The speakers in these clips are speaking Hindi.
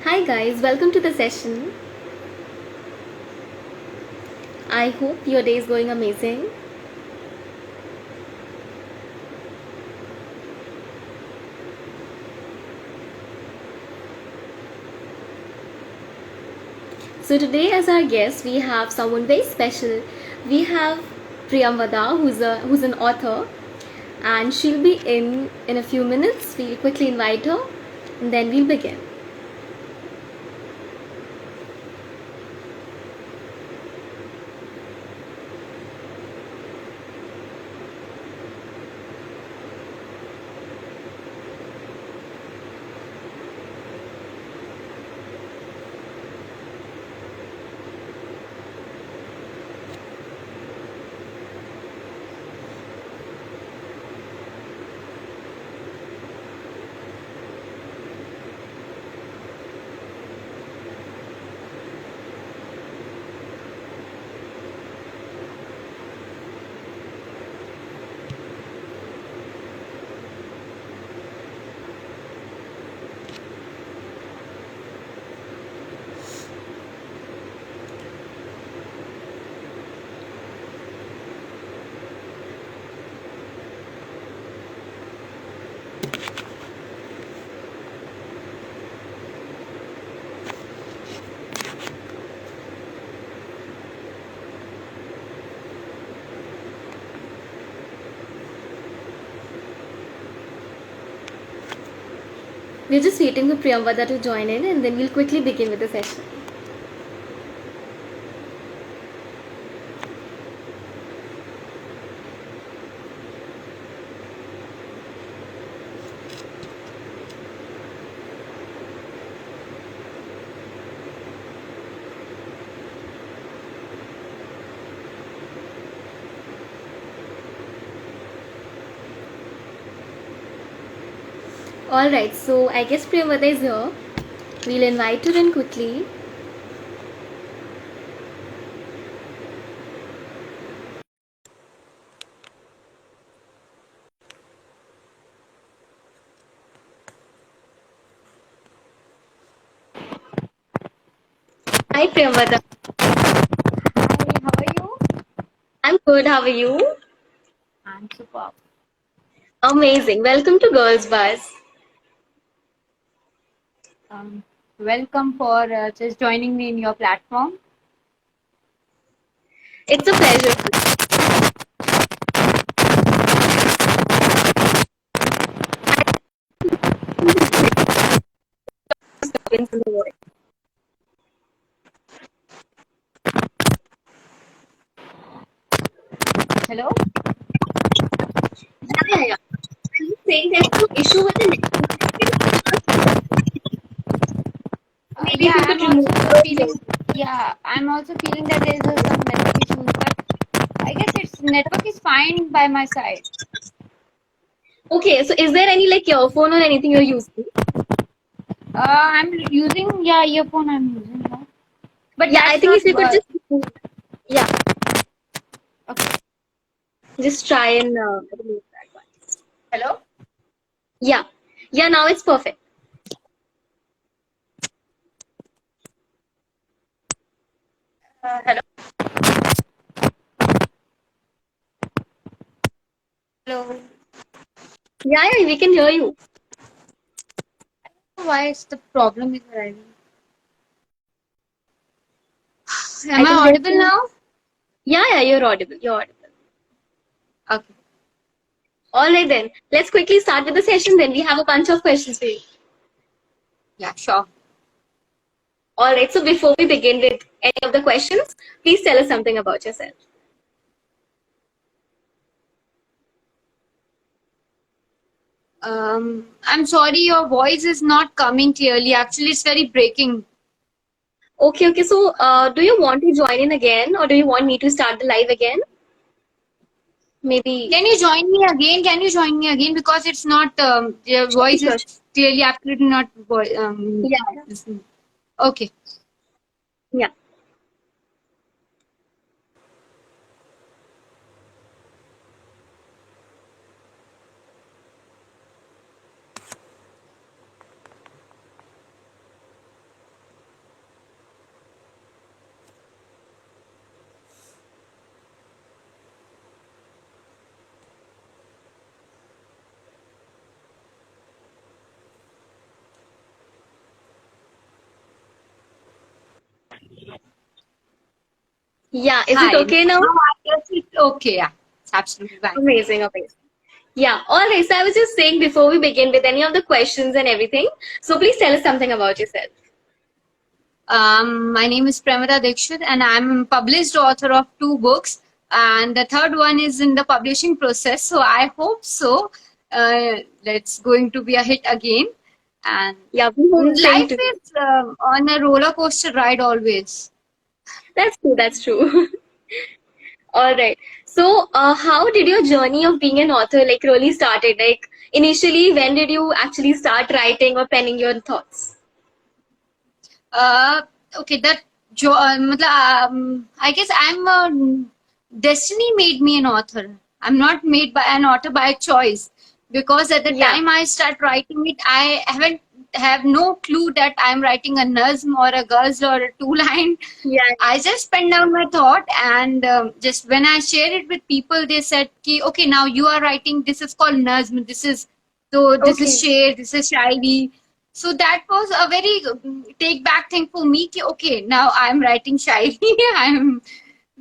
Hi guys, welcome to the session. I hope your day is going amazing. So today as our guest we have someone very special. We have Priyamvada who's an author and she'll be in a few minutes. We'll quickly invite her and then we'll begin. We're just waiting for Priyamvada to join in and then we'll quickly begin with the session. Alright, so I guess Priyamvada is here. We'll invite her in quickly. Hi Priyamvada. Hi, how are you? I'm good, how are you? I'm super. Amazing. Welcome to Girls Buzz. Welcome for just joining me in your platform. It's a pleasure. In the world. Hello? Yeah. I'm saying there's no issue with the network. Maybe if Yeah, you could I'm remove also the. feeling. Yeah, I'm also feeling that there is some network issues, but I guess its network is fine by my side. Okay, so is there any like earphone or anything you're using? I'm using earphone. I'm using now, but Yeah, I that's think not. if you could just. Yeah, Okay. just try and remove that one. Hello. Yeah. Yeah, now it's perfect. Hello. Hello. Yeah, we can hear you. Why is the problem is arriving? I Am I think there's audible some. now? Yeah, you're audible. You're audible. Okay. All right, then. Let's quickly start with the session. Then we have a bunch of questions for you. Yeah, sure. All right, so before we begin with any of the questions, please tell us something about yourself. I'm sorry, your voice is not coming clearly. Actually, it's very breaking. Okay. So, do you want to join in again, or do you want me to start the live again? Maybe. Can you join me again? Can you join me again? Because it's not, your Sure, voice sure, is sure. clearly absolutely not. Yeah, Okay. yeah. Yeah, is it Hi. okay now? Now I guess it's okay. Yeah, it's absolutely fine. Amazing, amazing. Yeah, all right. So I was just saying before we begin with any of the questions and everything, so please tell us something about yourself. My name is Premita Dikshit, and I'm published author of 2 books, and the third one is in the publishing process. So I hope so. It's going to be a hit again. And Yeah, we hope same life to you. is on a roller coaster ride always. That's true, that's true. All right. So, how did your journey of being an author like really started? Like initially, when did you actually start writing or penning your thoughts? Uh, okay, I guess destiny made me an author. I'm not made by an author by choice, because at the Yeah, time I start writing it, I haven't have no clue that I'm writing a nazm or a ghazal or a two line. yeah. I just pen down my thought, and just when I share it with people, they said, "Ki, okay, now you are writing. This is called nazm. This is Okay. sher. This is shairi." So that was a very take back thing for me. Ki, okay, now I'm writing shairi. I'm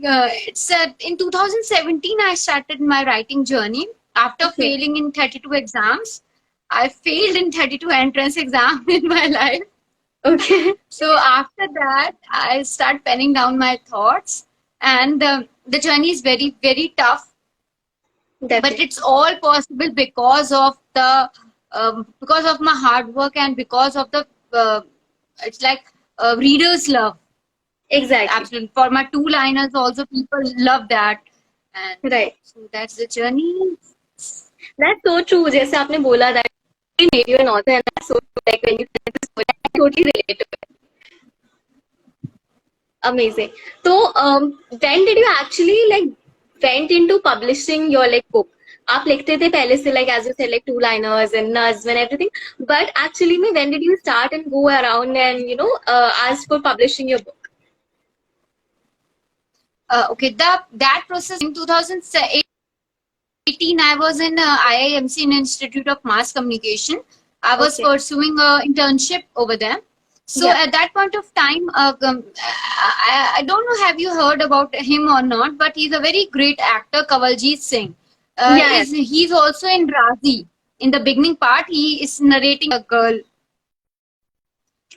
it's in 2017 I started my writing journey after Okay. failing in 32 exams. I failed in 32 entrance exam in my life. Okay. So after that, I start penning down my thoughts, and the journey is very, very tough, but Definitely. it's all possible because of my hard work, and because of the it's like readers love. Exactly. Absolutely, for my two liners also people love that, and Right. so that's the journey. That's so true. जैसे आपने बोला that really made you an author, and that's so true. Like when you said this story, I totally relate to it. Amazing. So, when did you actually like went into publishing your like book? आप लिखते थे पहले से like as you said like two liners and nazm and everything, but actually में when did you start and go around and ask for publishing your book? Okay, that process in 2018, I was in IIMC, in Institute of Mass Communication. I was Okay. pursuing an internship over there. So Yeah. at that point of time, I don't know, have you heard about him or not, but he's a very great actor, Kawaljeet Singh. Yeah. He's also in Razi. In the beginning part, he is narrating a girl.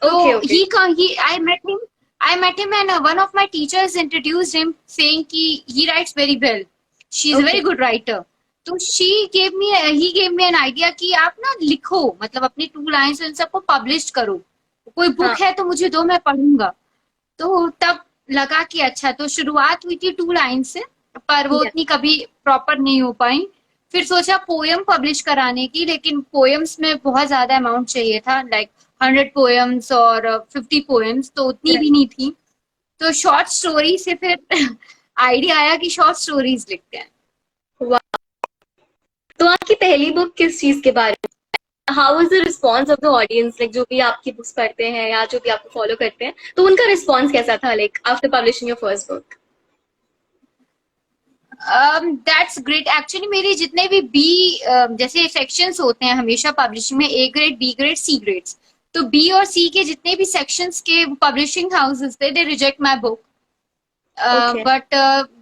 Okay. So Okay. I met him. I met him, and one of my teachers introduced him, saying he writes very well. She's a very Okay. good writer. तो he gave me an idea कि आप ना लिखो, मतलब अपनी 2 लाइन्स इन सबको पब्लिश करो. कोई हाँ. बुक है तो मुझे दो, मैं पढ़ूंगा. तो तब लगा कि अच्छा, तो शुरुआत हुई थी 2 लाइन से, पर वो Yeah. उतनी कभी प्रॉपर नहीं हो पाई. फिर सोचा पोयम पब्लिश कराने की, लेकिन पोयम्स में बहुत ज्यादा अमाउंट चाहिए था, लाइक 100 पोयम्स और 50 पोयम्स, तो उतनी Right. भी नहीं थी. तो शॉर्ट स्टोरी से फिर आइडिया आया कि शॉर्ट स्टोरीज लिखते हैं. Wow. तो आपकी पहली बुक किस चीज के बारे में? How was the response of the audience like जो भी आपकी बुक्स पढ़ते हैं या जो भी आपको फॉलो करते हैं तो उनका रिस्पॉन्स कैसा था like after publishing your first book? That's great. Actually मेरे जितने भी बी जैसे सेक्शंस होते हैं हमेशा पब्लिशिंग में, A grade, B grade, C grades. तो बी और सी के जितने भी सेक्शंस के पब्लिशिंग हाउसेस थे, दे reject my book. Okay. But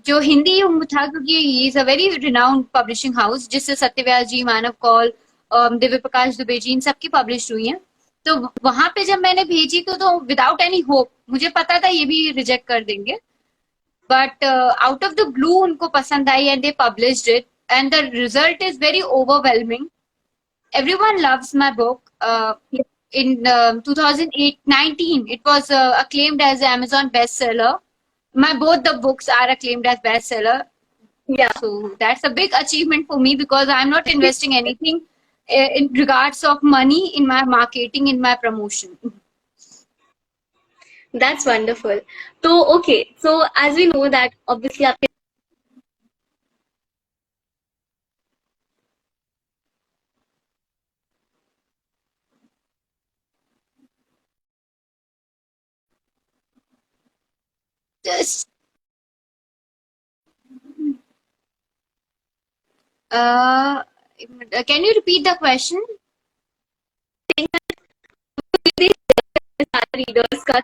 जो हिंदी था, क्योंकि he is a very renowned publishing house, जिससे सत्यव्यास जी, मानव कौल, दिव्य प्रकाश दुबे जी, इन सबकी पब्लिश हुई हैं. तो वहां पे जब मैंने भेजी तो विदाउट एनी होप, मुझे पता था ये भी रिजेक्ट कर देंगे, but out of the blue उनको पसंद आई, and they published it, and the result is very overwhelming. Everyone loves my book. In 2019, it was acclaimed as Amazon bestseller. Both the books are acclaimed as bestseller. या So that's a big achievement for me, because I'm not investing anything in regards of money in my marketing, in my promotion. That's wonderful. तो okay, so as we know that obviously आपके Just, uh, can you repeat the question? Readers का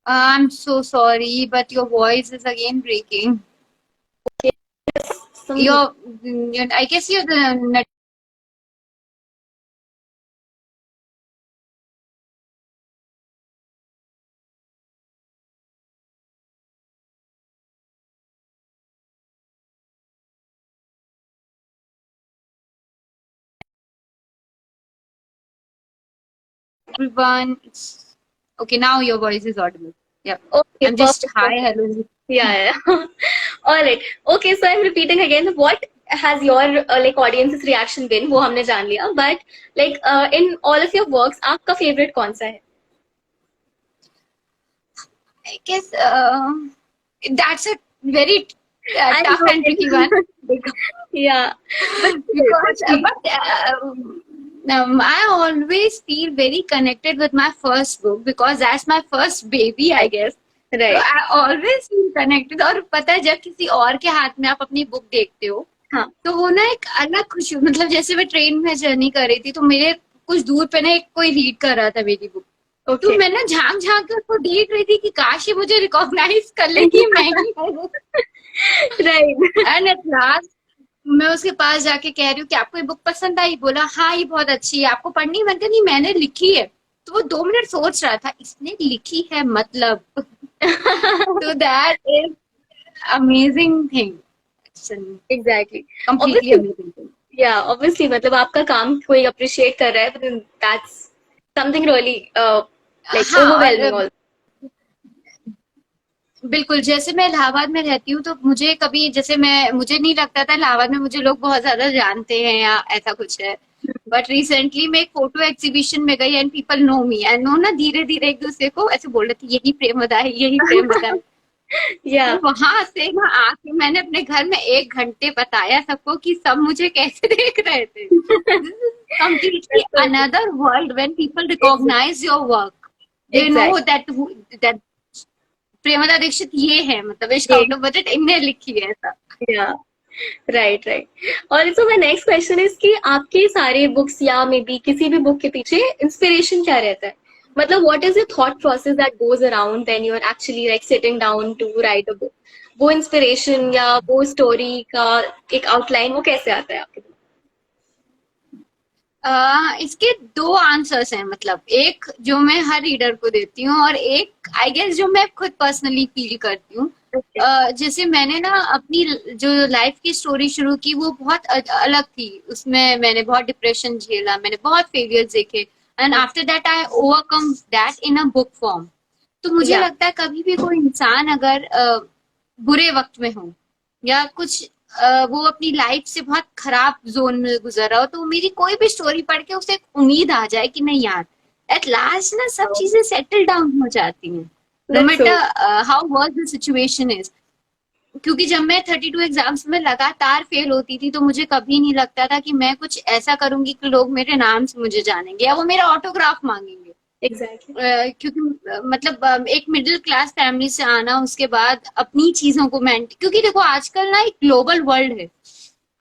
I'm so sorry, but your voice is again breaking. Some I guess you're the everyone. Okay, now your voice is audible. Yep. okay, I'm just perfect, hi, perfect. hello. Yeah, yeah. All right. Okay, so I'm repeating again. What has your like audience's reaction been? वो हमने जान लिया. But like in all of your works, आपका favorite कौन सा है? I guess that's a very I tough and tricky one. know. Yeah, but Because let's see. I always feel very connected with my first book because that's my first baby, I Right, guess. तो right. I always feel connected. और पता है जब किसी और के हाथ में आप अपनी बुक देखते हो हाँ, तो वो ना एक अलग खुशी, मतलब जैसे मैं ट्रेन में जर्नी कर रही थी तो मेरे कुछ दूर पे ना एक कोई रीड कर रहा था मेरी बुक। तो okay. मैं ना झांक झांक के उसको देख रही थी कि काश ये मुझे रिकॉग्नाइज कर ले कि मैं ही हूँ। Right. एंड एट लास्ट मैं उसके पास जाके कह रही हूँ कि आपको ये बुक पसंद आई? बोला हाँ ये बहुत अच्छी है, आपको पढ़नी है? मैंने कहा नहीं मैंने लिखी है। तो वो 2 मिनट सोच रहा था इसने लिखी है मतलब। तो that is amazing thing, Exactly. Completely Obviously, amazing thing. yeah, obviously मतलब आपका काम कोई appreciate कर रहा है, but then that's something really like हाँ overwhelming और also. बिल्कुल, जैसे मैं इलाहाबाद में रहती हूँ तो मुझे कभी जैसे मैं मुझे नहीं लगता था इलाहाबाद में मुझे लोग बहुत ज्यादा जानते हैं या ऐसा कुछ है। बट रिसेंटली मैं एक फोटो एग्जीबिशन में गई and people know me and know ना धीरे धीरे एक दूसरे को ऐसे बोल रहे थे यही प्रेमदा है, यही प्रेमदा है। तो Yeah, वहां से ना आके मैंने अपने घर में 1 घंटे बताया सबको कि सब मुझे कैसे देख रहे थे। Completely that's so good. another world when people Exactly. recognize your work. They know Exactly. that Premda Dixit ये है, मतलब इश्क Yeah, आउट ऑफ बजट इनने लिखी है ऐसा। yeah. Right, right. और so my next question is कि आपके सारे बुक्स या मे बी किसी भी बुक के पीछे इंस्पिरेशन क्या रहता है? मतलब what is your thought process that goes around when you're actually like sitting down to write a book? वो इंस्पिरेशन या वो स्टोरी का एक आउटलाइन वो कैसे आता है आपके दिमाग इसके 2 आंसर्स हैं, मतलब एक जो मैं हर रीडर को देती हूँ और एक आई गेस जो मैं खुद पर्सनली फील करती हूँ। में? Okay. जैसे मैंने ना अपनी जो लाइफ की स्टोरी शुरू की वो बहुत अलग थी। उसमें मैंने बहुत डिप्रेशन झेला, मैंने बहुत फेलियर्स देखे and after that I overcome that in a book form. तो मुझे Yeah, लगता है कभी भी कोई इंसान अगर बुरे वक्त में हो या कुछ वो अपनी लाइफ से बहुत खराब जोन में गुजर रहा हो तो मेरी कोई भी स्टोरी पढ़ के उसे एक उम्मीद आ जाए कि नहीं यार एट लास्ट ना सब चीजें सेटल डाउन हो जाती हैं, no that's so. Matter how worse the situation is. क्योंकि जब मैं 32 एग्जाम्स में लगातार फेल होती थी तो मुझे कभी नहीं लगता था कि मैं कुछ ऐसा करूंगी कि लोग मेरे नाम से मुझे जानेंगे या वो मेरा ऑटोग्राफ मांगेंगे। Exactly. क्योंकि मतलब एक मिडिल क्लास फैमिली से आना उसके बाद अपनी चीजों को क्योंकि देखो आजकल ना एक ग्लोबल वर्ल्ड है।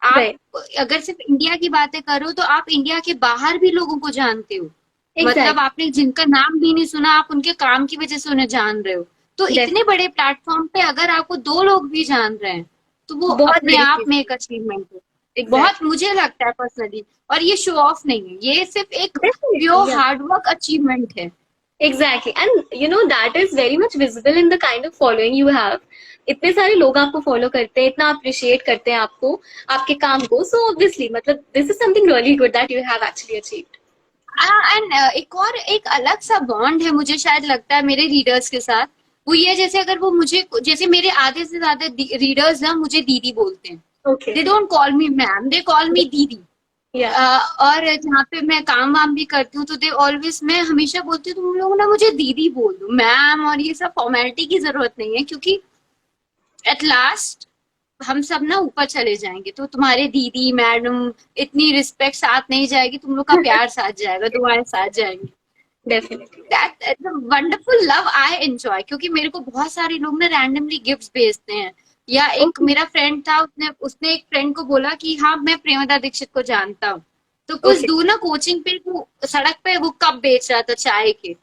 आप Right. अगर सिर्फ इंडिया की बातें करो तो आप इंडिया के बाहर भी लोगों को जानते हो। मतलब Exactly. आपने जिनका नाम भी नहीं सुना आप उनके काम की वजह से उन्हें जान रहे हो। तो इतने Definitely. बड़े प्लेटफॉर्म पे अगर आपको 2 लोग भी जान रहे हैं तो वो बहुत अपने बड़ी आप चीज में है. एक अचीवमेंट है। बहुत Exactly. मुझे लगता है पर्सनली। और ये शो ऑफ नहीं है, ये सिर्फ एक Definitely. Pure Yeah. Hard work achievement है। Exactly. And you know that is very much visible in the kind of following you have. इतने सारे लोग आपको फॉलो करते हैं, इतना अप्रिशिएट करते हैं आपको, आपके काम को. So obviously, मतलब this is something really good that you have actually achieved. And एक और एक अलग सा बॉन्ड है मुझे शायद लगता है मेरे रीडर्स के साथ। वो ये जैसे अगर वो मुझे जैसे मेरे आधे से ज्यादा रीडर्स ना मुझे दीदी बोलते हैं। Okay. They don't call me ma'am, they call मी दीदी। Yeah. और जहाँ पे मैं काम वाम भी करती हूँ तो दे ऑलवेज मैं हमेशा बोलती हूँ तुम लोग ना मुझे दीदी बोल दो, मैम और ये सब फॉर्मेलिटी की जरूरत नहीं है क्योंकि एट लास्ट हम सब ना ऊपर चले जाएंगे तो तुम्हारे दीदी मैडम इतनी रिस्पेक्ट साथ नहीं जाएगी, तुम लोग का प्यार साथ जाएगा, दुआएं साथ जाएंगी। Definitely. That wonderful love I enjoy. क्योंकि मेरे को बहुत सारे लोग ना रैंडमली गिफ्ट्स भेजते हैं। या एक Okay. मेरा फ्रेंड था उसने उसने एक फ्रेंड को बोला कि हाँ मैं प्रेमदा दीक्षित को जानता हूँ। तो कुछ Okay. दूर ना कोचिंग पे वो सड़क पे वो कप बेच रहा था चाय के।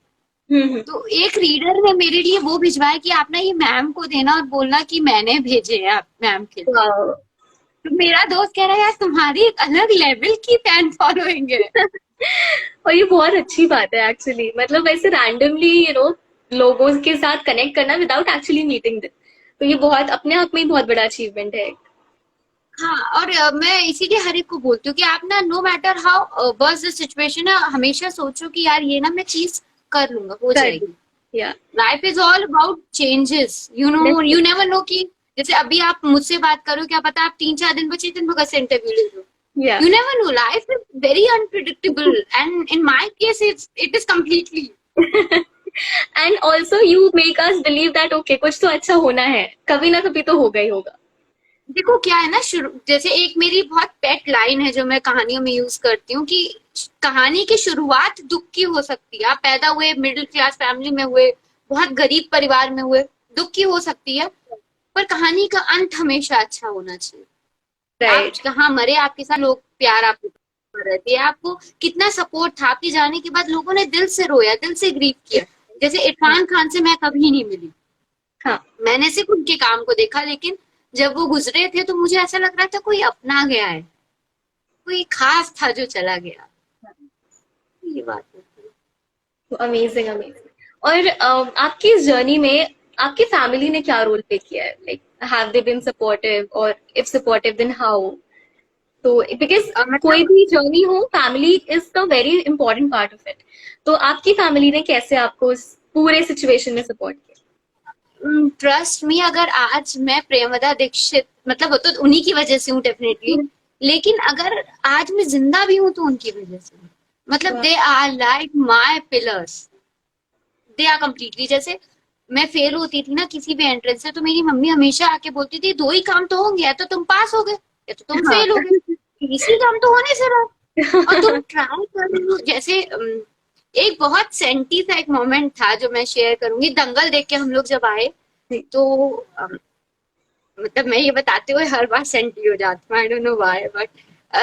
तो एक रीडर ने मेरे लिए वो भिजवाया कि आप ना ये मैम को देना और बोलना कि मैंने भेजे हैं आप मैम के लिए। वाओ। तो मेरा दोस्त कह रहा है यार तुम्हारी एक अलग लेवल की फैन फॉलोइंग है। और ये बहुत अच्छी बात है एक्चुअली, मतलब ऐसे रैंडमली लोगों के साथ कनेक्ट करना विदाउट एक्चुअली मीटिंग देम, तो ये बहुत अपने आप में ही बहुत बड़ा अचीवमेंट है। हाँ, और मैं इसीलिए हर एक को बोलती हूँ कि आप ना no matter how worse the situation है, हमेशा सोचो कि यार ये ना मैं चीज कर लूंगा, हो कर जाएगी। या life is all about changes, you never know कि जैसे अभी आप मुझसे बात करो, क्या पता आप 3-4 दिन बाद चेतन भगत से इंटरव्यू ले लो। या You never know. Life is very unpredictable, and in my case, it is completely. And also you make us believe that okay कुछ तो अच्छा होना है, कभी ना कभी तो होगा ही होगा। देखो क्या है ना, शुरू जैसे एक मेरी बहुत पेट लाइन है जो मैं कहानियों में यूज करती हूँ कि कहानी की शुरुआत दुख की हो सकती है। आप पैदा हुए मिडिल क्लास फैमिली में हुए, बहुत गरीब परिवार में हुए, दुख की हो सकती है, पर कहानी का अंत हमेशा अच्छा होना चाहिए। आप राइट। कहाँ मरे, आपके साथ लोग प्यार आपको रहती है, आपको कितना सपोर्ट था, आपके जाने के बाद लोगों ने दिल से रोया, दिल से ग्रीव किया। जैसे इरफान खान से मैं कभी नहीं मिली, हाँ मैंने सिर्फ उनके काम को देखा, लेकिन जब वो गुजरे थे तो मुझे ऐसा लग रहा था कोई अपना गया है, कोई खास था जो चला गया। ये बात होती है। Amazing amazing. और आपकी इस जर्नी में आपकी फैमिली ने क्या रोल प्ले किया है, like have they been supportive, और इफ सपोर्टिव देन हाउ? तो बिकॉज कोई मतलब भी जर्नी हो, family is the very important part of it. तो आपकी फैमिली ने कैसे आपको इस पूरे सिचुएशन में सपोर्ट किया? ट्रस्ट मी, अगर आज मैं प्रेमवदा दीक्षित, मतलब वो तो उन्हीं की वजह से हूँ डेफिनेटली, लेकिन अगर आज मैं जिंदा भी हूँ तो उनकी वजह से हूँ। मतलब they are like my pillars, they are completely. जैसे मैं फेल होती थी ना किसी भी एंट्रेंस से, तो मेरी मम्मी हमेशा आके बोलती थी दो ही काम तो होंगे, या तो तुम पास हो गए या तो तुम हाँ। फेल हो गए, तीसरी काम तो होने से रहा। और तुम ट्राई कर रही हो। जैसे एक बहुत सेंटी सा एक मोमेंट था जो मैं शेयर करूंगी। दंगल देख के हम लोग जब आए तो मतलब मैं ये बताते हुए हर बार सेंटी हो जाती हूँ, I don't know why, but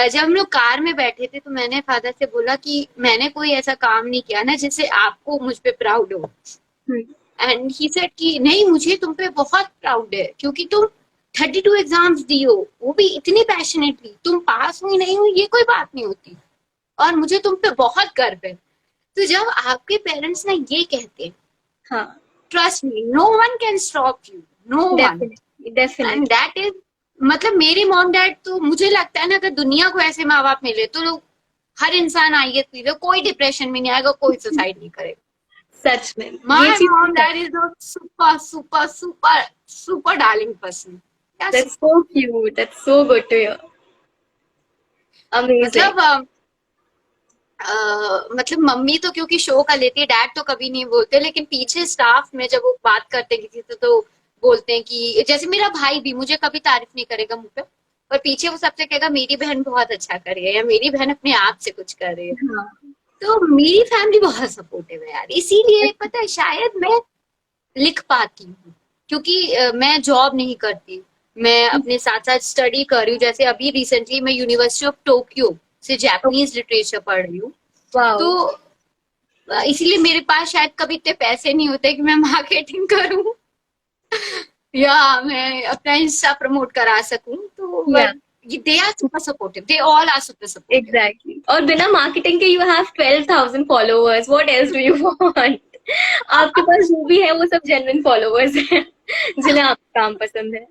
जब हम लोग कार में बैठे थे तो मैंने फादर से बोला कि मैंने कोई ऐसा काम नहीं किया ना जिससे आपको मुझ पे प्राउड हो। एंड ही सेड कि नहीं, मुझे तुम पे बहुत प्राउड है, क्योंकि तुम 32 एग्जाम्स दी हो, वो भी इतनी पैशनेटली। तुम पास हुई नहीं हुई ये कोई बात नहीं होती, और मुझे तुम पे बहुत गर्व है। तो जब आपके पेरेंट्स ना ये कहते हैं, हाँ trust me, no one can stop you, no one. Definitely definitely. And that is, मतलब मेरे मॉम डैड, तो मुझे लगता है ना अगर दुनिया को ऐसे माँ बाप मिले तो लोग, हर इंसान आइए पीले, कोई डिप्रेशन में नहीं आएगा, कोई सुसाइड नहीं करेगा। सच में ये My चीज mom dad is a super, super, super, super darling person. क्या that's so cute, that's so good to hear. Amazing. मतलब मतलब मम्मी तो क्योंकि शो कर लेती है, डैड तो कभी नहीं बोलते, लेकिन पीछे स्टाफ में जब वो बात करते हैं किसी से तो बोलते हैं कि, जैसे मेरा भाई भी मुझे कभी तारीफ नहीं करेगा मुंह पे, पर पीछे वो सबसे कहेगा मेरी बहन बहुत अच्छा कर रही है, या मेरी बहन अपने आप से कुछ कर रही है। हाँ तो मेरी फैमिली बहुत सपोर्टिव है यार, इसीलिए पता है शायद मैं लिख पाती हूँ, क्योंकि मैं जॉब नहीं करती, मैं अपने साथ साथ स्टडी कर रही हूँ। जैसे अभी रिसेंटली मैं यूनिवर्सिटी ऑफ टोक्यो से जापानीज लिटरेचर पढ़ रही हूँ। वाओ। तो इसीलिए मेरे पास शायद कभी इतने पैसे नहीं होते कि मैं मार्केटिंग करूँ या मैं अपना इंस्टा प्रमोट करा सकूं। तो या but they are super supportive, they all are super supportive. Exactly. और बिना मार्केटिंग के you have 12,000 followers, what else do you want? आपके पास जो भी है वो सब जेन्युइन फॉलोअर्स हैं जिन्हें आपका काम पसंद है।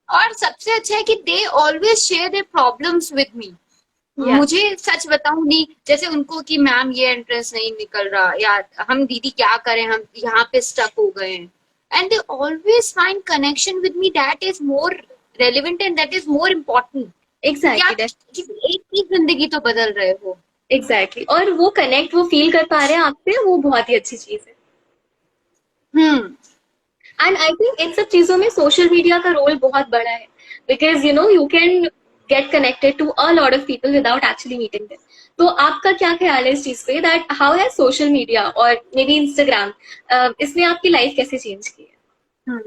और सबसे अच्छा है कि they always share their problems with me. या मुझे सच बताऊं नहीं, जैसे उनको कि मैम ये एंट्रेंस नहीं निकल रहा, या हम दीदी क्या करें, हम यहाँ पे स्टक हो गए हैं, and they always find connection with me, that is more relevant and that is more important. क्या एग्जैक्टली किसी एक की जिंदगी तो बदल रहे हो। एग्जैक्टली। और वो कनेक्ट वो फील कर पा रहे हैं आपसे, वो बहुत ही अच्छी चीज है। हम्म। एंड आई थिंक इन सब चीजों में सोशल मीडिया का रोल बहुत बड़ा है, because you can get connected to a lot of people without actually meeting them. तो आपका क्या ख्याल है इस चीज पे, that how has social media और मे बी इंस्टाग्राम इसने आपकी लाइफ कैसे चेंज की है?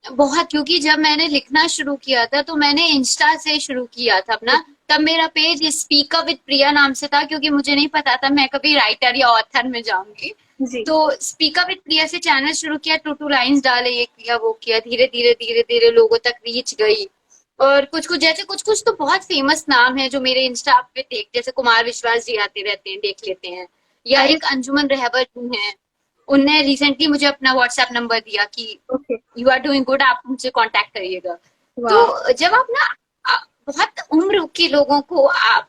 बहुत, क्योंकि जब मैंने लिखना शुरू किया था तो मैंने इंस्टा से शुरू किया था अपना। तब मेरा पेज स्पीक अप विद प्रिया नाम से था, क्योंकि मुझे नहीं पता था मैं कभी राइटर या ऑथर में जाऊंगी। जी। तो स्पीक अप विद प्रिया से चैनल शुरू किया, टू टू लाइन्स डाले, ये किया वो किया, धीरे धीरे धीरे धीरे लोगों तक रीच गई। और कुछ कुछ जैसे कुछ कुछ तो बहुत फेमस नाम है जो मेरे इंस्टा पे देख, जैसे कुमार विश्वास जी आते रहते हैं, देख लेते हैं, या अरे एक अंजुमन रहबर जी हैं, उनने रिसेंटली मुझे अपना व्हाट्सएप नंबर दिया कि okay. You are doing good, आप मुझसे कांटेक्ट करिएगा। वाह। तो जब आप ना बहुत उम्र के लोगों को आप,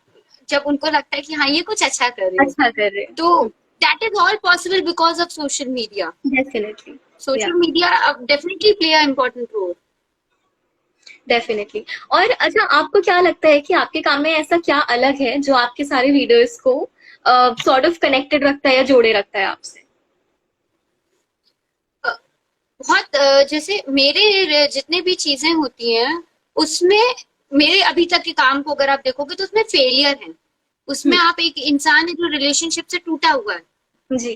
जब उनको लगता है कि हाँ ये कुछ अच्छा कर रहे हैं, अच्छा कर रहे तो हैं। that is all possible because of social media. Definitely. या Social media definitely play an important role. Definitely. और अच्छा, आपको क्या लगता है कि आपके काम में ऐसा क्या अलग है जो आपके सारे रीडर्स को सॉर्ट ऑफ कनेक्टेड रखता है या जोड़े रखता है आपसे? बहुत जैसे मेरे जितने भी चीजें होती हैं उसमें, मेरे अभी तक के काम को अगर आप देखोगे तो उसमें फेलियर है, उसमें आप एक इंसान है जो रिलेशनशिप से टूटा हुआ है, जी।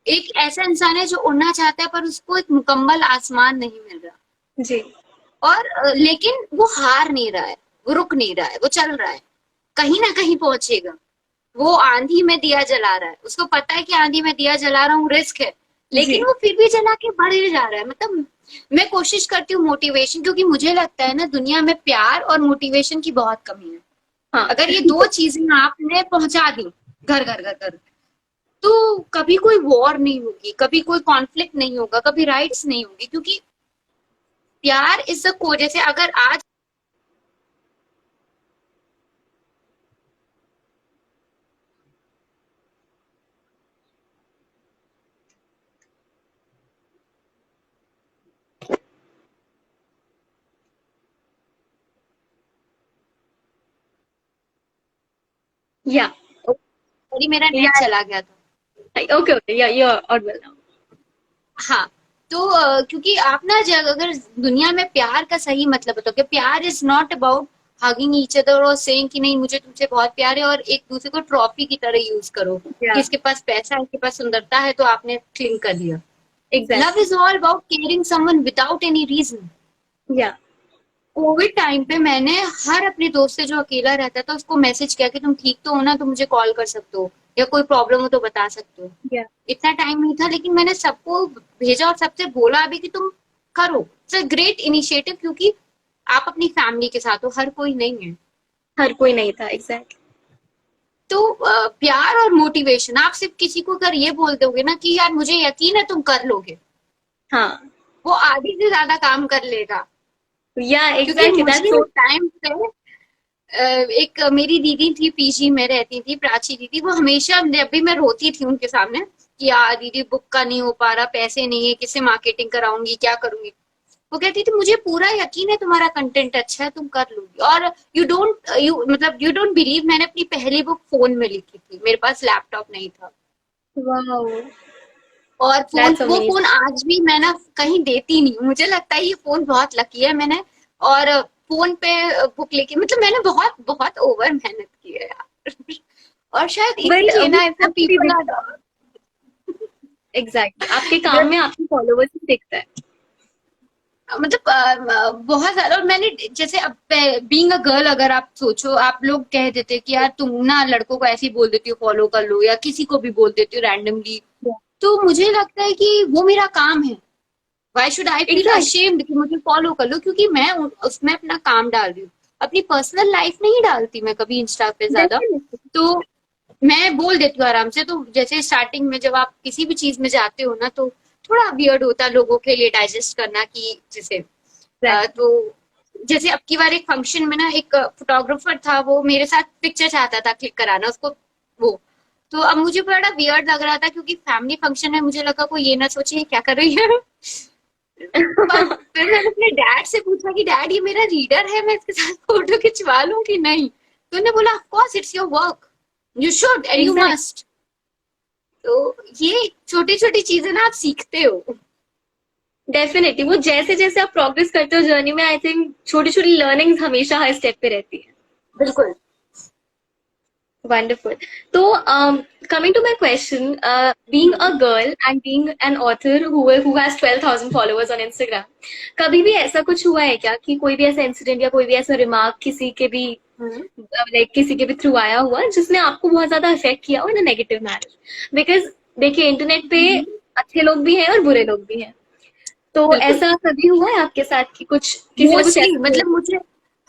एक ऐसा इंसान है जो उड़ना चाहता है पर उसको एक मुकम्मल आसमान नहीं मिल रहा, जी। और लेकिन वो हार नहीं रहा है, वो रुक नहीं रहा है, वो चल रहा है, कहीं ना कहीं पहुंचेगा। वो आंधी में दिया जला रहा है, उसको पता है कि आंधी में दिया जला रहा हूँ रिस्क है, जी। लेकिन वो फिर भी जला के बढ़ ही जा रहा है। मतलब मैं कोशिश करती हूँ मोटिवेशन, क्योंकि मुझे लगता है ना दुनिया में प्यार और मोटिवेशन की बहुत कमी है। हाँ। अगर ये दो चीजें आपने पहुंचा दी घर घर घर घर, तो कभी कोई वॉर नहीं होगी, कभी कोई कॉन्फ्लिक्ट नहीं होगा, कभी राइट्स नहीं होगी, क्योंकि प्यार इज द कोर। जैसे अगर आज या सॉरी मेरा या नेट चला गया था। ओके ओके, या यू आर ऑडिबल नाउ। हाँ, तो क्योंकि आप ना जब अगर दुनिया में प्यार का सही मतलब बताओ कि प्यार is not about hugging each other और सेइंग कि नहीं मुझे तुमसे बहुत प्यार है, और एक दूसरे को ट्रॉफी की तरह यूज करो या कि इसके पास पैसा है, इसके पास सुंदरता है तो आपने क्लिंग कर लिया। Love exactly. Is all about caring someone without any reason. या कोविड टाइम पे मैंने हर अपने दोस्त से जो अकेला रहता था उसको मैसेज किया कि तुम ठीक तो हो ना, तुम मुझे कॉल कर सकते हो, या कोई प्रॉब्लम हो तो बता सकते हो। या इतना टाइम नहीं था लेकिन मैंने सबको भेजा और सबसे बोला भी कि तुम करो। इट्स अ ग्रेट इनिशिएटिव, क्योंकि आप अपनी फैमिली के साथ हो, हर कोई नहीं है। हर कोई नहीं था, एग्जैक्टली। तो प्यार और मोटिवेशन, आप सिर्फ किसी को अगर ये बोल दोगे ना कि यार मुझे यकीन है तुम कर लोगे, हाँ। वो आधी से ज्यादा काम कर लेगा। या क्योंकि एग्जैक्टली, दैट्स मुझे सो। टाइम पे एक मेरी दीदी थी, पीजी में रहती थी, प्राची दीदी, वो हमेशा जब भी मैं रोती थी उनके सामने कि यार दीदी बुक का नहीं हो पा रहा, पैसे नहीं है, किससे मार्केटिंग कराऊंगी, क्या करूंगी, वो कहती थी मुझे पूरा यकीन है तुम्हारा कंटेंट अच्छा है, तुम कर लोगी। और यू डोंट बिलीव, मैंने अपनी पहली बुक फोन में लिखी थी, मेरे पास लैपटॉप नहीं था। वाओ, और दैट्स वो फोन अमेजिंग। आज भी मैं ना कहीं देती नहीं हूँ, मुझे लगता है ये फोन बहुत लकी है मैंने। और फोन पे बुक लेके, मतलब मैंने बहुत बहुत ओवर मेहनत की है यार। और शायद बट इसीलिए वो ना आपकी पीपल आर, एग्जैक्टली आपके काम में आपके फॉलोवर्स ही दिखता है। मतलब बहुत ज्यादा। और मैंने जैसे अब बीइंग अ गर्ल, अगर आप सोचो, आप लोग कह देते कि यार तुम ना लड़कों को ऐसे ही बोल देती हो फॉलो कर लो, या किसी को भी बोल देती हो रैंडमली, तो मुझे लगता है कि वो मेरा काम है। Why should I feel exactly. Ashamed कि मुझे फॉलो कर लो, क्योंकि मैं उसमें अपना काम डाल रही हूँ, अपनी पर्सनल लाइफ नहीं डालती मैं कभी इंस्टा पे ज्यादा। डेफिनेटली। तो मैं बोल देती हूँ आराम से। तो जैसे स्टार्टिंग में जब आप किसी भी चीज में जाते हो ना, तो थोड़ा वियर्ड होता है लोगों के लिए डाइजेस्ट करना, कि जैसे तो जैसे अब की बार एक फंक्शन में ना एक फोटोग्राफर था, वो मेरे साथ पिक्चर चाहता था क्लिक कराना उसको, वो तो अब मुझे बड़ा वियर्ड लग रहा था, क्योंकि फैमिली फंक्शन है, मुझे लगा कोई ये ना सोचे ये क्या कर रही है। पर फिर मैंने अपने डैड से पूछा कि डैड ये मेरा रीडर है, मैं इसके साथ फोटो खिंचवा लूं कि नहीं, तो उन्होंने बोला of course it's your work, you should and you exact must. तो ये छोटी छोटी चीजें ना आप सीखते हो। डेफिनेटली वो जैसे जैसे आप प्रोग्रेस करते हो जर्नी में, आई थिंक छोटी छोटी लर्निंग्स हमेशा हर स्टेप पे रहती है। बिल्कुल। Wonderful. So, coming to my question, being a girl and being an author who has 12,000 followers on Instagram, कभी भी ऐसा कुछ हुआ है क्या कि कोई भी ऐसा इंसिडेंट या कोई भी ऐसा रिमार्क किसी के भी लाइक किसी के भी थ्रू आया हुआ जिसने आपको बहुत ज्यादा इफेक्ट किया हो इन अ नेगेटिव मैनर? बिकॉज देखिए इंटरनेट पे अच्छे लोग भी हैं और बुरे लोग भी हैं, तो बिल्कुल। ऐसा कभी हुआ है आपके साथ कि कुछ किसी ने कुछ मोस्टली ऐसा बोला? मतलब मुझे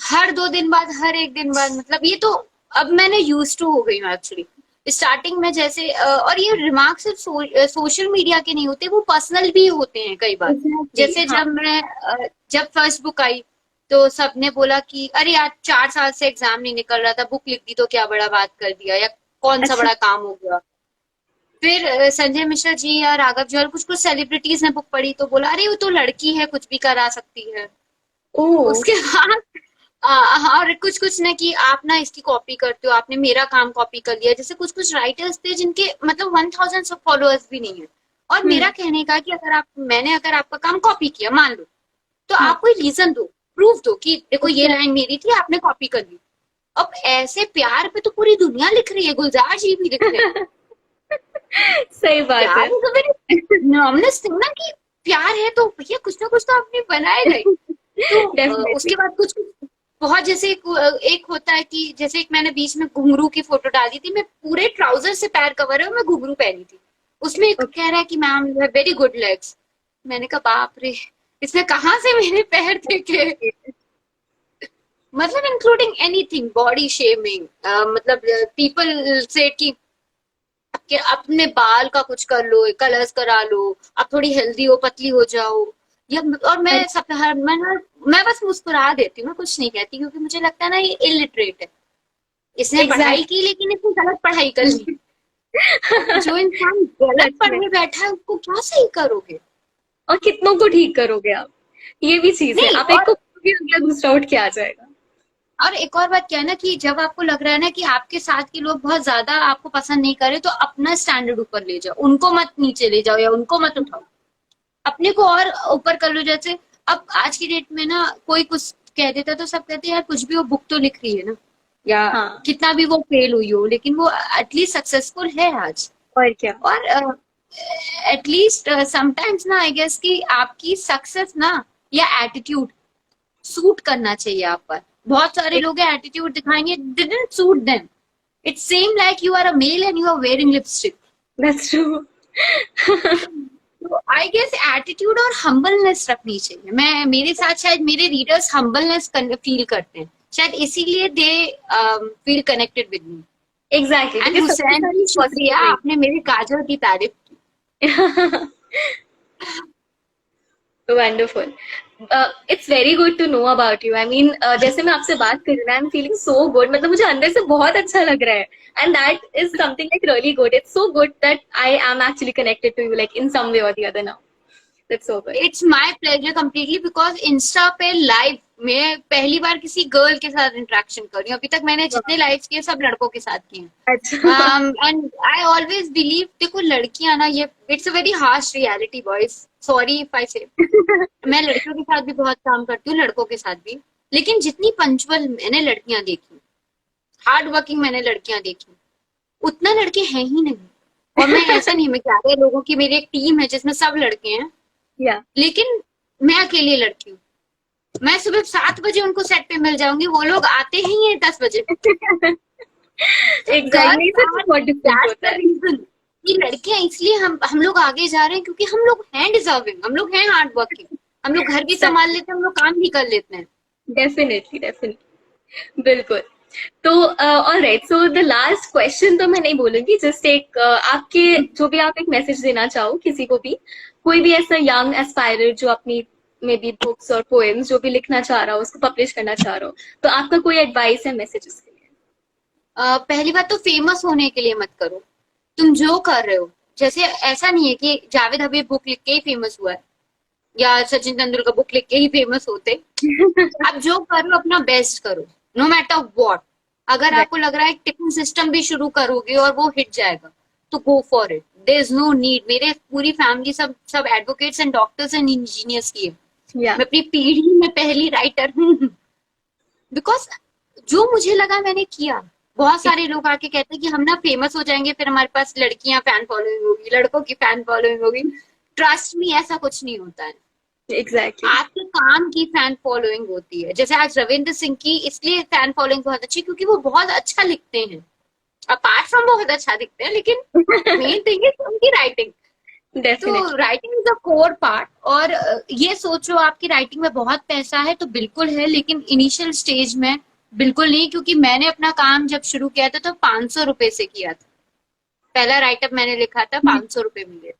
हर 2 दिन बाद, हर एक दिन बाद, मतलब ये तो अब मैंने यूज टू हो गई हूँ एक्चुअली। स्टार्टिंग में जैसे और ये रिमार्क सिर्फ सोशल मीडिया के नहीं होते, वो पर्सनल भी होते हैं कई बार। एग्जैक्टली, जैसे हाँ। जब फर्स्ट बुक आई तो सबने बोला कि अरे यार 4 साल से एग्जाम नहीं निकल रहा था, बुक लिख दी तो क्या बड़ा बात कर दिया, या कौन सा अच्छा। बड़ा काम हो गया। फिर संजय मिश्रा जी या राघव जुएल, कुछ कुछ सेलिब्रिटीज ने बुक पढ़ी तो बोला अरे वो तो लड़की है, कुछ भी करा सकती है। ओ। उसके बाद हाँ, और कुछ कुछ ने कि आप ना इसकी कॉपी करते हो, आपने मेरा काम कॉपी कर लिया। जैसे कुछ कुछ राइटर्स थे जिनके मतलब 1000 फॉलोअर्स भी नहीं है, और हम्म। मेरा कहने का कि अगर आपका काम कॉपी किया मान लो, तो हाँ। आप कोई रीजन दो, प्रूफ दो कि देखो ये अच्छा। लाइन मेरी थी, आपने कॉपी कर ली। अब ऐसे प्यार पे तो पूरी दुनिया लिख रही है, गुलजार जी भी लिख रहे हैं। सही बात प्यार है। है तो मेरे नॉर्मल थिंग ना कि प्यार है तो भैया कुछ ना कुछ तो आपने बनाएगा ही। तो डेफिनेटली। उसके बाद कुछ बहुत जैसे एक होता है कि जैसे एक मैंने बीच में घुंघरू की फोटो डाली थी, मैं पूरे ट्राउजर से पैर कवर है और मैं घुंघरू पहनी थी। उसमें एक ओके। कह रहा है कि ma'am you have very good legs. मैंने कहा बाप रे, इसने कहाँ से मेरे पैर देखे। मतलब इंक्लूडिंग एनीथिंग, बॉडी शेमिंग, मतलब पीपल से कि अपने बाल का कुछ कर लो, कलर्स करा लो, आप थोड़ी हेल्दी हो, पतली हो जाओ। या और अरे मैं बस मुस्कुरा देती हूँ, मैं कुछ नहीं कहती, क्योंकि मुझे लगता है ना ये इलिटरेट है। इसने पढ़ाई एग्जैक्ट। की लेकिन इसने गलत पढ़ाई कर ली। जो इंसान गलत सच में। पढ़े बैठा है उसको क्या सही करोगे। और कितनों को ठीक करोगे आप? ये भी चीज है, नहीं, आप एक को और करोगे, अगला दूसरा उठ के आ जाएगा। एक और बात क्या है ना कि जब आपको लग रहा है ना कि आपके साथ के लोग बहुत ज्यादा आपको पसंद नहीं कर रहे, तो अपना स्टैंडर्ड ऊपर ले जाओ, उनको मत नीचे ले जाओ या उनको मत उठाओ, अपने को और ऊपर कर लो। जैसे अब आज की डेट में ना कोई कुछ कह देता तो सब कहते हैं यार कुछ भी वो बुक तो लिख रही है ना, या हाँ। कितना भी वो फेल हुई हो लेकिन वो एटलीस्ट सक्सेसफुल है आज। और क्या। और एटलीस्ट समटाइम्स ना आई गेस कि आपकी सक्सेस ना या एटीट्यूड सूट करना चाहिए आप पर। बहुत सारे लोग एटीट्यूड दिखाएंगे, didn't suit them. It's same like you are a male and you are wearing lipstick. That's true. तो आई गेस एटीट्यूड और हम्बलनेस रखनी चाहिए। मैं मेरे साथ शायद मेरे रीडर्स हम्बलनेस फील करते हैं, शायद इसीलिए they feel connected with me. Exactly, and क्योंकि सबके हुसैन साथ जी, शुक्रिया, पॉसिबल आपने मेरे काजल की तारीफ की। नहीं। Wonderful. It's very good to know about you. I mean जैसे मैं आपसे बात कर रही हूँ, I am feeling so good, मतलब मुझे अंदर से बहुत अच्छा लग रहा है। And that is something like really good. It's so good that I am actually connected to you like in some way or the other now. That's so good. It's my pleasure completely, because Insta पे लाइव मैं पहली बार किसी गर्ल के साथ इंटरेक्शन कर रही हूँ। अभी तक मैंने जितने लाइव किए सब लड़कों के साथ किए हैं। अच्छा। एंड आई ऑलवेज बिलीव, देखो लड़कियां ना, ये it's a very harsh reality boys, sorry if I से, मैं लड़कियों के साथ भी बहुत काम करती हूँ, लड़कों के साथ भी, लेकिन जितनी पंचुअल मैंने लड़कियां देखी, हार्ड वर्किंग मैंने लड़कियां देखी, उतना लड़के हैं ही नहीं। और मैं ऐसा नहीं, मैं कह रहे लोगों की मेरी एक टीम है जिसमें सब लड़के हैं, या लेकिन मैं अकेली लड़की हूँ। मैं सुबह 7 बजे उनको सेट पे मिल जाऊंगी, वो लोग आते ही हैं 10 बजे। तो एग्जैक्टली, गर्ल्स इससे आर, बहुत डिफरेंस दैट्स होता द है। रीजन कि लड़कियां इसलिए हम लोग आगे जा रहे हैं, क्योंकि हम लोग हैं डिजर्विंग, हम लोग हैं हार्ड वर्किंग, हम लोग घर भी संभाल सच। लेते हैं, हम लोग काम भी कर लेते हैं। Definitely definitely. बिल्कुल। तो alright, so the last question तो मैं नहीं बोलूंगी, जस्ट एक आपके जो भी आप एक मैसेज देना चाहो किसी को भी, कोई भी ऐसा यंग एस्पायरर जो अपनी मे बी बुक्स और पोएम्स जो भी लिखना चाह रहा हो, उसको पब्लिश करना चाह रहा हो, तो आपका कोई एडवाइस है मैसेज उसके लिए? पहली बात तो फेमस होने के लिए मत करो, तुम जो कर रहे हो। जैसे ऐसा नहीं है कि जावेद हबीब बुक लिख के ही फेमस हुआ है, या सचिन तेंदुलकर बुक लिख के ही फेमस होते। आप जो करो अपना बेस्ट करो, नो मैटर व्हाट। अगर Right. आपको लग रहा है टिफिन सिस्टम भी शुरू करोगे और वो हिट जाएगा, तो go for it, there is no need. मेरे पूरी फैमिली सब सब advocates and doctors and engineers की है। Yeah. मैं अपनी पीढ़ी में पहली राइटर हूँ। बिकॉज जो मुझे लगा मैंने किया। बहुत सारे लोग आके कहते हैं कि हम ना फेमस हो जाएंगे, फिर हमारे पास लड़कियां फैन फॉलोइंग होगी, लड़कों की फैन फॉलोइंग होगी। ट्रस्ट मी, ऐसा कुछ नहीं होता है। Exactly. आपके काम की फैन फॉलोइंग होती है। जैसे आज रविंद्र सिंह की इसलिए फैन फॉलोइंग बहुत अच्छी, क्योंकि वो बहुत अच्छा लिखते हैं। अपार्ट फ्रॉम बहुत अच्छा दिखते हैं, लेकिन मेन थिंग इज उनकी राइटिंग। तो definitely. Writing is a core part. और ये सोचो आपकी राइटिंग में बहुत पैसा है तो बिल्कुल है, लेकिन इनिशियल स्टेज में बिल्कुल नहीं, क्योंकि मैंने अपना काम जब शुरू किया था तो 500 रुपए से किया था। पहला राइटअप मैंने लिखा था, 500 रुपए मिले थे।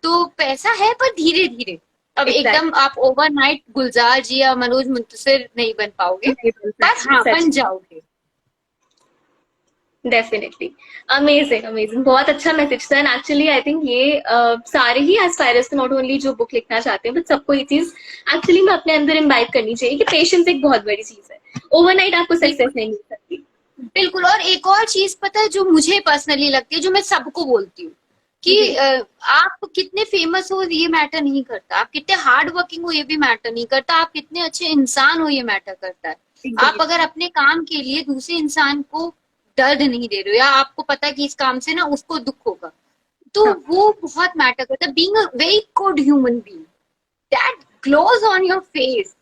तो पैसा है पर धीरे धीरे। अब एकदम एग्जैक्टली। आप ओवरनाइट गुलजार जी या मनोज मुंतशिर नहीं बन पाओगे, नहीं बोल पर सकती हाँ सच। बन जाओगे। डेफिनेटली। अमेजिंग अमेजिंग, बहुत अच्छा मैसेज था। एंड एक्चुअली आई थिंक ये सारे ही एस्पायरर्स नॉट ओनली जो बुक लिखना चाहते हैं, बट सबको ये चीज एक्चुअली में अपने अंदर इम्बाइब करनी चाहिए कि पेशेंस एक बहुत बड़ी चीज है। ओवरनाइट आपको सक्सेस बिल्कुल। नहीं मिल सकती। बिल्कुल। और एक और चीज पता है जो मुझे पर्सनली लगती है, जो मैं सबको बोलती हूँ, कि जी। आप कितने फेमस हो ये मैटर नहीं करता, आप कितने हार्ड वर्किंग हो ये भी मैटर नहीं करता, आप कितने अच्छे इंसान हो ये मैटर करता है। आप एग्जैक्टली। अगर अपने काम के लिए दूसरे इंसान को दर्द नहीं दे रहे हो, या आपको पता है कि इस काम से ना उसको दुख होगा, तो हाँ, वो बहुत मैटर करता है। Being a very good human being, that glows on your face,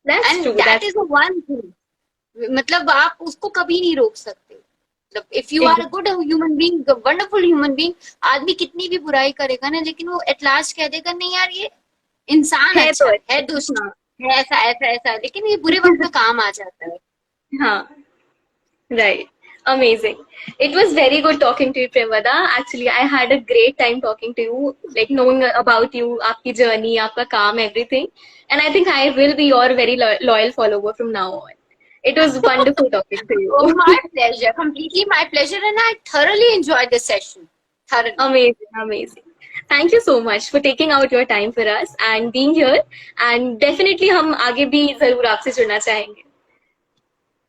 that's and true, that that's is one thing. मतलब आप उसको कभी नहीं रोक सकते। मतलब if you are true. A good human being, wonderful human being, आदमी कितनी भी बुराई करेगा ना, लेकिन वो एट लास्ट कह देगा नहीं यार ये इंसान है अच्छा तो है, अच्छे। दुष्ट हाँ। है, ऐसा ऐसा ऐसा, लेकिन ये बुरे वक्त में काम आ जाता है। हाँ। Right. Amazing. It was very good talking to you, Premvada. Actually, I had a great time talking to you, like knowing about you, आपकी journey, आपका काम, everything. And I think I will be your very loyal follower from now on. It was wonderful talking to Oh, you. my pleasure, completely my pleasure, and I thoroughly enjoyed this session, thoroughly. Amazing, amazing. Thank you so much for taking out your time for us and being here. And definitely हम आगे भी जरूर आपसे जुड़ना चाहेंगे.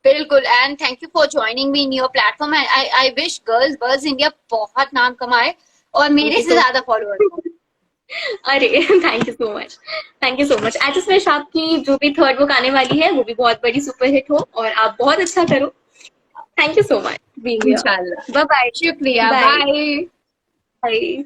बिल्कुल। And thank you for joining me in your platform. I wish girls burls India बहुत नाम कमाए और मेरे Thank you से so ज्यादा फॉलोअर्स हो। अरे thank you so much. Thank you so much. As समेश आपकी जो भी थर्ड बुक आने वाली है वो भी बहुत बड़ी सुपरहिट हो और आप बहुत अच्छा करो। Thank you so much being here. इंशाल्लाह। Bye bye. शुक्रिया, बाय बाय। बाय।